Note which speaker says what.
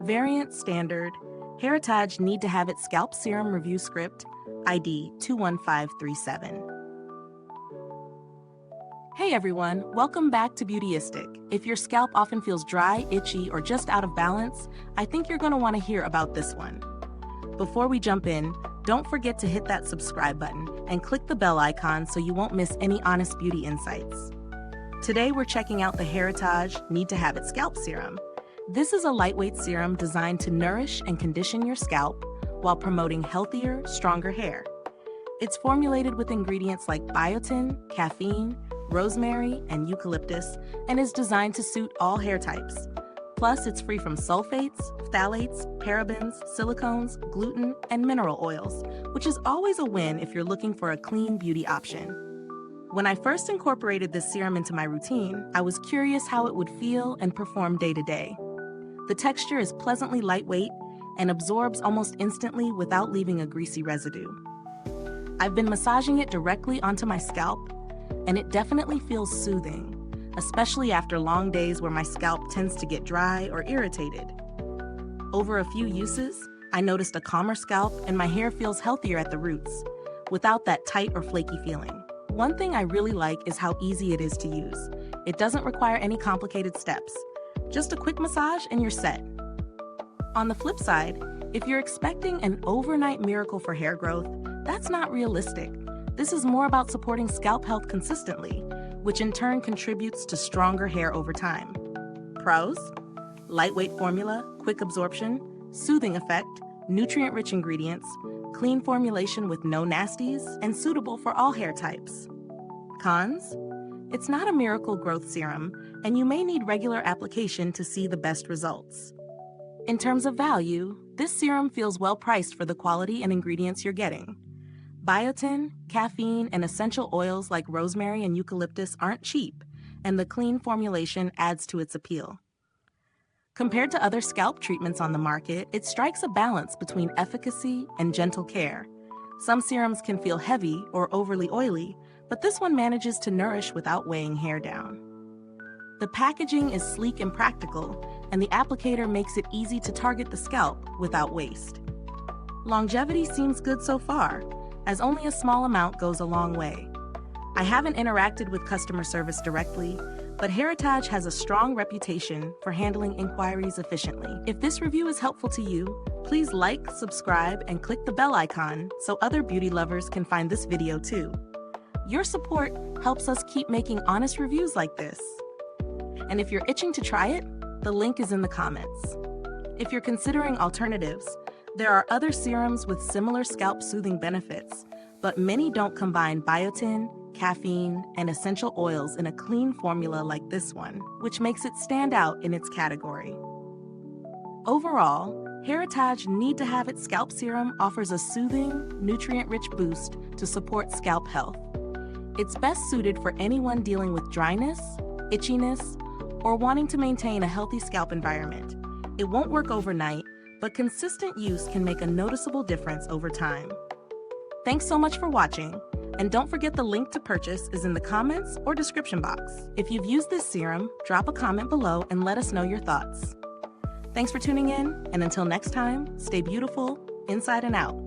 Speaker 1: Variant Standard, Hairitage Need to Have It Scalp Serum Review Script, ID 21537. Hey everyone, welcome back to Beautyistic. If your scalp often feels dry, itchy, or just out of balance, I think you're going to want to hear about this one. Before we jump in, don't forget to hit that subscribe button and click the bell icon so you won't miss any honest beauty insights. Today we're checking out the Hairitage Need to Have It Scalp Serum. This is a lightweight serum designed to nourish and condition your scalp while promoting healthier, stronger hair. It's formulated with ingredients like biotin, caffeine, rosemary, and eucalyptus, and is designed to suit all hair types. Plus, it's free from sulfates, phthalates, parabens, silicones, gluten, and mineral oils, which is always a win if you're looking for a clean beauty option. When I first incorporated this serum into my routine, I was curious how it would feel and perform day to day. The texture is pleasantly lightweight and absorbs almost instantly without leaving a greasy residue. I've been massaging it directly onto my scalp, and it definitely feels soothing, especially after long days where my scalp tends to get dry or irritated. Over a few uses, I noticed a calmer scalp and my hair feels healthier at the roots, without that tight or flaky feeling. One thing I really like is how easy it is to use. It doesn't require any complicated steps. Just a quick massage and you're set. On the flip side, if you're expecting an overnight miracle for hair growth, that's not realistic. This is more about supporting scalp health consistently, which in turn contributes to stronger hair over time. Pros: lightweight formula, quick absorption, soothing effect, nutrient-rich ingredients, clean formulation with no nasties, and suitable for all hair types. Cons: it's not a miracle growth serum, and you may need regular application to see the best results. In terms of value, this serum feels well priced for the quality and ingredients you're getting. Biotin, caffeine, and essential oils like rosemary and eucalyptus aren't cheap, and the clean formulation adds to its appeal. Compared to other scalp treatments on the market, it strikes a balance between efficacy and gentle care. Some serums can feel heavy or overly oily, but this one manages to nourish without weighing hair down. The packaging is sleek and practical, and the applicator makes it easy to target the scalp without waste. Longevity seems good so far, as only a small amount goes a long way. I haven't interacted with customer service directly, but Hairitage has a strong reputation for handling inquiries efficiently. If this review is helpful to you, please like, subscribe, and click the bell icon so other beauty lovers can find this video too. Your support helps us keep making honest reviews like this. And if you're itching to try it, the link is in the comments. If you're considering alternatives, there are other serums with similar scalp soothing benefits, but many don't combine biotin, caffeine, and essential oils in a clean formula like this one, which makes it stand out in its category. Overall, Hairitage Need to Have It Scalp Serum offers a soothing, nutrient-rich boost to support scalp health. It's best suited for anyone dealing with dryness, itchiness, or wanting to maintain a healthy scalp environment. It won't work overnight, but consistent use can make a noticeable difference over time. Thanks so much for watching, and don't forget the link to purchase is in the comments or description box. If you've used this serum, drop a comment below and let us know your thoughts. Thanks for tuning in, and until next time, stay beautiful, inside and out.